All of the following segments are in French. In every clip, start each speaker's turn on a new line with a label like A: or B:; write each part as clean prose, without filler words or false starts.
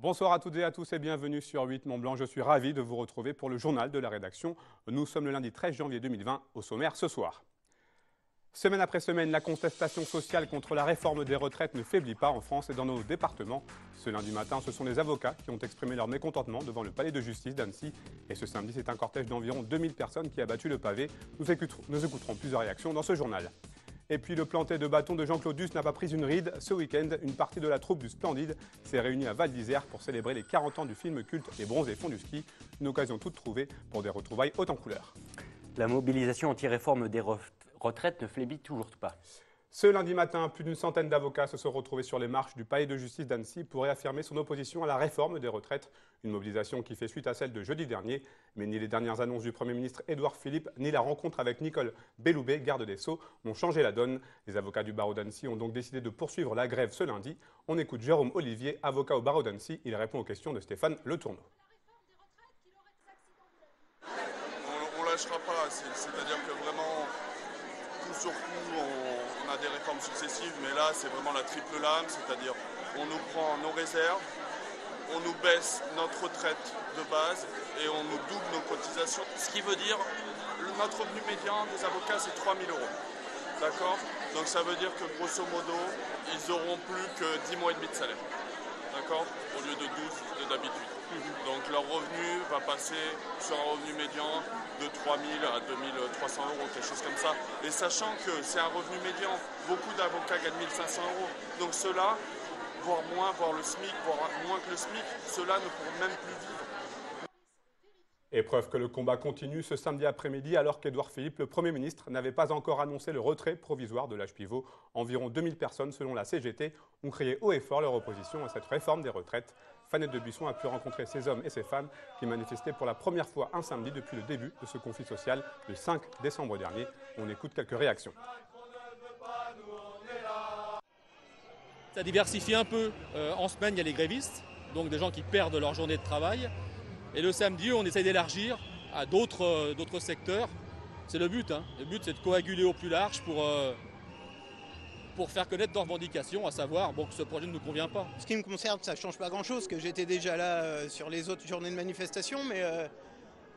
A: Bonsoir à toutes et à tous et bienvenue sur 8 Mont-Blanc. Je suis ravi de vous retrouver pour le journal de la rédaction. Nous sommes le lundi 13 janvier 2020 au sommaire ce soir. Semaine après semaine, la contestation sociale contre la réforme des retraites ne faiblit pas en France et dans nos départements. Ce lundi matin, ce sont les avocats qui ont exprimé leur mécontentement devant le palais de justice d'Annecy. Et ce samedi, c'est un cortège d'environ 2000 personnes qui a battu le pavé. Nous écouterons plusieurs réactions dans ce journal. Et puis le planté de bâton de Jean-Claude Duss n'a pas pris une ride. Ce week-end, une partie de la troupe du Splendide s'est réunie à Val d'Isère pour célébrer les 40 ans du film culte Les Bronzés font du ski. Une occasion toute trouvée pour des retrouvailles hautes en couleurs.
B: La mobilisation anti-réforme des retraites ne faiblit toujours pas.
A: Ce lundi matin, plus d'une centaine d'avocats se sont retrouvés sur les marches du palais de justice d'Annecy pour réaffirmer son opposition à la réforme des retraites. Une mobilisation qui fait suite à celle de jeudi dernier. Mais ni les dernières annonces du Premier ministre Édouard Philippe, ni la rencontre avec Nicole Belloubet, garde des Sceaux, n'ont changé la donne. Les avocats du barreau d'Annecy ont donc décidé de poursuivre la grève ce lundi. On écoute Jérôme Olivier, avocat au barreau d'Annecy. Il répond aux questions de Stéphane Le Tourneau.
C: On ne lâchera pas, c'est-à-dire que vraiment, coup sur coup, on a des réformes successives, mais là, c'est vraiment la triple lame, c'est-à-dire on nous prend nos réserves, on nous baisse notre retraite de base et on nous double nos cotisations. Ce qui veut dire, notre revenu médian des avocats, c'est 3 000 €. D'accord? Donc ça veut dire que grosso modo, ils n'auront plus que 10 mois et demi de salaire. D'accord? Au lieu de 12 d'habitude. Donc leur revenu va passer sur un revenu médian de 3 000 à 2 300 €, quelque chose comme ça. Et sachant que c'est un revenu médian, beaucoup d'avocats gagnent 1 500 €. Donc ceux-là, voire moins, voire le SMIC, voire moins que le SMIC, ceux-là ne pourront même plus vivre.
A: Épreuve que le combat continue ce samedi après-midi alors qu'Édouard Philippe, le Premier ministre, n'avait pas encore annoncé le retrait provisoire de l'âge pivot. Environ 2000 personnes, selon la CGT, ont crié haut et fort leur opposition à cette réforme des retraites. Fanette de Buisson a pu rencontrer ces hommes et ces femmes qui manifestaient pour la première fois un samedi depuis le début de ce conflit social le 5 décembre dernier. On écoute quelques réactions.
D: Ça diversifie un peu. En semaine, il y a les grévistes, donc des gens qui perdent leur journée de travail. Et le samedi, on essaye d'élargir à d'autres secteurs. C'est le but. Le but, c'est de coaguler au plus large pour faire connaître nos revendications, à savoir que ce projet ne nous convient pas.
E: Ce qui me concerne, ça ne change pas grand-chose, que j'étais déjà là sur les autres journées de manifestation, mais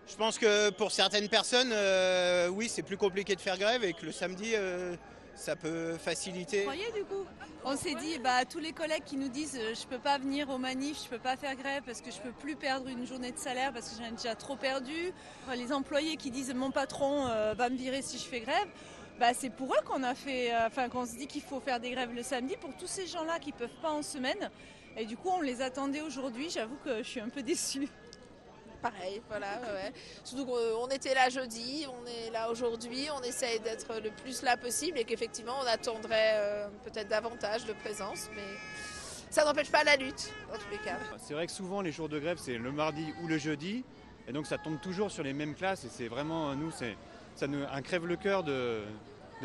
E: je pense que pour certaines personnes, oui, c'est plus compliqué de faire grève et que le samedi, ça peut faciliter.
F: Vous croyez du coup? On s'est dit, tous les collègues qui nous disent je peux pas venir aux manifs, je peux pas faire grève parce que je peux plus perdre une journée de salaire parce que j'en ai déjà trop perdu. Les employés qui disent mon patron va me virer si je fais grève. C'est pour eux qu'on a fait, qu'on se dit qu'il faut faire des grèves le samedi pour tous ces gens-là qui peuvent pas en semaine. Et du coup, on les attendait aujourd'hui. J'avoue que je suis un peu déçue.
G: Pareil, voilà, ouais. Surtout qu'on était là jeudi, on est là aujourd'hui, on essaye d'être le plus là possible et qu'effectivement on attendrait peut-être davantage de présence, mais ça n'empêche pas la lutte dans tous les cas.
H: C'est vrai que souvent les jours de grève c'est le mardi ou le jeudi et donc ça tombe toujours sur les mêmes classes et c'est vraiment, nous, ça nous crève le cœur de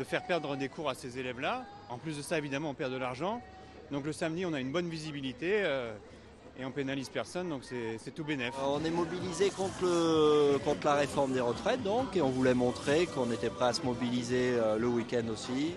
H: faire perdre des cours à ces élèves-là. En plus de ça, évidemment, on perd de l'argent. Donc le samedi, on a une bonne visibilité. Et on pénalise personne, donc c'est tout bénef.
I: On est mobilisé contre la réforme des retraites, donc, et on voulait montrer qu'on était prêt à se mobiliser le week-end aussi.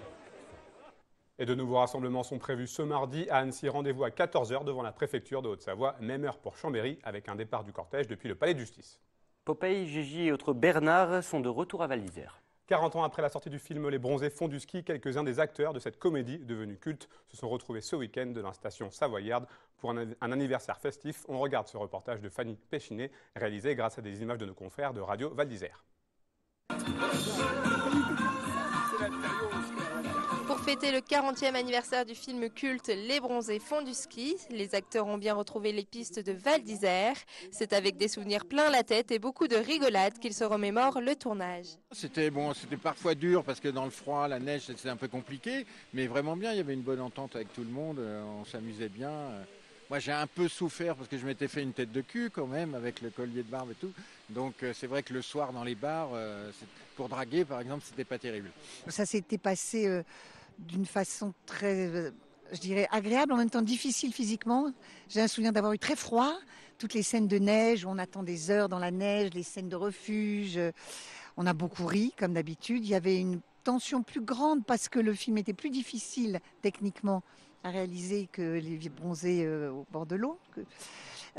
A: Et de nouveaux rassemblements sont prévus ce mardi à Annecy. Rendez-vous à 14 h devant la préfecture de Haute-Savoie, même heure pour Chambéry, avec un départ du cortège depuis le palais de justice.
B: Popeye, Gigi et autres Bernard sont de retour à Val d'Isère.
A: 40 ans après la sortie du film Les Bronzés font du ski, quelques-uns des acteurs de cette comédie devenue culte se sont retrouvés ce week-end de la station savoyarde pour un anniversaire festif. On regarde ce reportage de Fanny Péchinet, réalisé grâce à des images de nos confrères de Radio Val d'Isère.
J: Pour fêter le 40e anniversaire du film culte Les Bronzés font du ski, les acteurs ont bien retrouvé les pistes de Val d'Isère. C'est avec des souvenirs plein la tête et beaucoup de rigolades qu'ils se remémorent le tournage.
K: C'était parfois dur parce que dans le froid, la neige, c'était un peu compliqué, mais vraiment bien, il y avait une bonne entente avec tout le monde, on s'amusait bien. Moi, j'ai un peu souffert parce que je m'étais fait une tête de cul quand même avec le collier de barbe et tout. Donc, c'est vrai que le soir dans les bars, pour draguer par exemple, c'était pas terrible.
L: Ça s'était passé d'une façon très, je dirais, agréable, en même temps difficile physiquement. J'ai un souvenir d'avoir eu très froid. Toutes les scènes de neige, où on attend des heures dans la neige, les scènes de refuge. On a beaucoup ri, comme d'habitude. Il y avait une tension plus grande parce que le film était plus difficile techniquement à réaliser que Les Bronzés au bord de l'eau.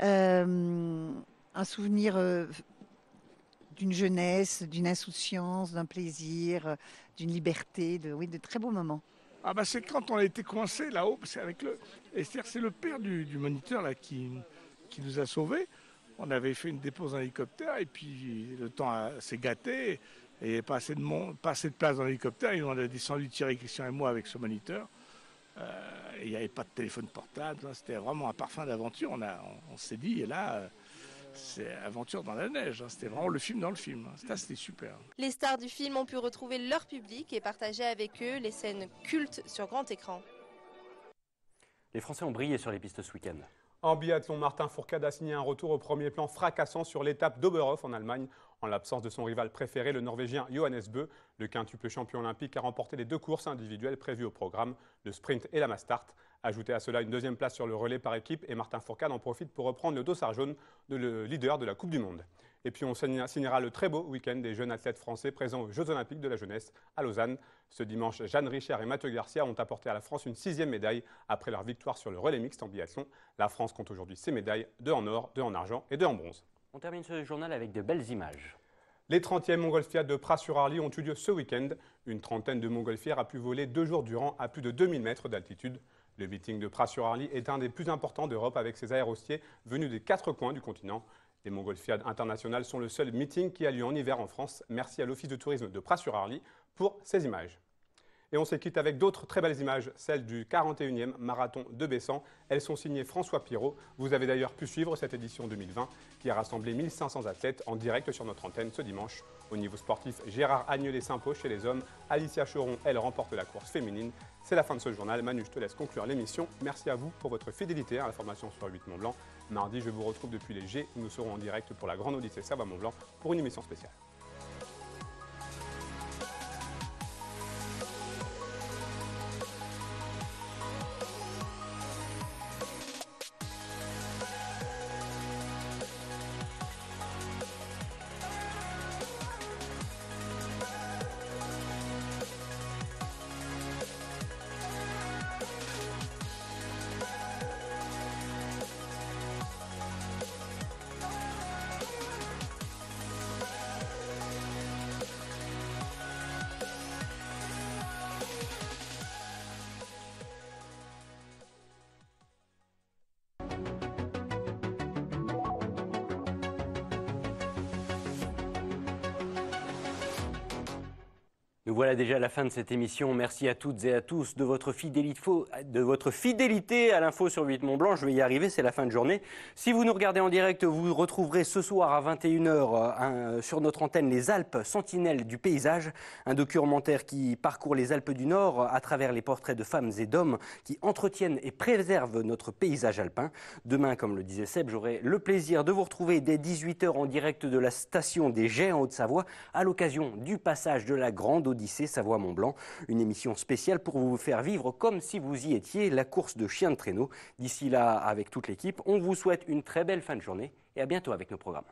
L: Un souvenir d'une jeunesse, d'une insouciance, d'un plaisir, d'une liberté, de très beaux moments.
M: Ah bah c'est quand on a été coincé là-haut, c'est c'est le père du moniteur là qui nous a sauvés. On avait fait une dépose en hélicoptère et puis le temps s'est gâté et il n'y avait pas assez de place dans l'hélicoptère. Et on a descendu Thierry, Christian et moi avec ce moniteur. Et il n'y avait pas de téléphone portable, hein. C'était vraiment un parfum d'aventure. On s'est dit, et là, c'est aventure dans la neige. Hein. C'était vraiment le film dans le film. Hein. Ça, c'était super.
J: Les stars du film ont pu retrouver leur public et partager avec eux les scènes cultes sur grand écran.
B: Les Français ont brillé sur les pistes ce week-end.
A: En biathlon, Martin Fourcade a signé un retour au premier plan fracassant sur l'étape d'Oberhof en Allemagne. En l'absence de son rival préféré, le Norvégien Johannes Bö, le quintuple champion olympique a remporté les 2 courses individuelles prévues au programme, le sprint et la mass start. Ajoutez à cela une 2e place sur le relais par équipe et Martin Fourcade en profite pour reprendre le dossard jaune de le leader de la Coupe du Monde. Et puis on signera le très beau week-end des jeunes athlètes français présents aux Jeux Olympiques de la jeunesse à Lausanne. Ce dimanche, Jeanne Richard et Mathieu Garcia ont apporté à la France une 6e médaille après leur victoire sur le relais mixte en biathlon. La France compte aujourd'hui 6 médailles, 2 en or, 2 en argent et 2 en bronze.
B: On termine ce journal avec de belles images.
A: Les 30e Montgolfiades de Pras-sur-Arly ont eu lieu ce week-end. Une trentaine de montgolfières a pu voler 2 jours durant à plus de 2000 mètres d'altitude. Le meeting de Pras-sur-Arly est un des plus importants d'Europe avec ses aérostiers venus des 4 coins du continent. Les Montgolfiades internationales sont le seul meeting qui a lieu en hiver en France. Merci à l'Office de tourisme de Pras-sur-Arly pour ces images. Et on se quitte avec d'autres très belles images, celles du 41e marathon de Bessan. Elles sont signées François Pirot. Vous avez d'ailleurs pu suivre cette édition 2020 qui a rassemblé 1500 athlètes en direct sur notre antenne ce dimanche. Au niveau sportif, Gérard Agnelet s'impose chez les hommes. Alicia Choron, elle, remporte la course féminine. C'est la fin de ce journal. Manu, je te laisse conclure l'émission. Merci à vous pour votre fidélité à l'information sur 8 Mont-Blanc. Mardi, je vous retrouve depuis les G où nous serons en direct pour la Grande Odyssée Savoie-Mont-Blanc pour une émission spéciale.
B: Nous voilà déjà à la fin de cette émission. Merci à toutes et à tous de votre fidélité à l'info sur 8 Mont-Blanc. Je vais y arriver, c'est la fin de journée. Si vous nous regardez en direct, vous retrouverez ce soir à 21h sur notre antenne Les Alpes, sentinelles du paysage, un documentaire qui parcourt les Alpes du Nord à travers les portraits de femmes et d'hommes qui entretiennent et préservent notre paysage alpin. Demain, comme le disait Seb, j'aurai le plaisir de vous retrouver dès 18h en direct de la station des Gets en Haute-Savoie à l'occasion du passage de la Grande Odyssée Savoie-Mont-Blanc, une émission spéciale pour vous faire vivre comme si vous y étiez la course de chiens de traîneau. D'ici là, avec toute l'équipe, on vous souhaite une très belle fin de journée et à bientôt avec nos programmes.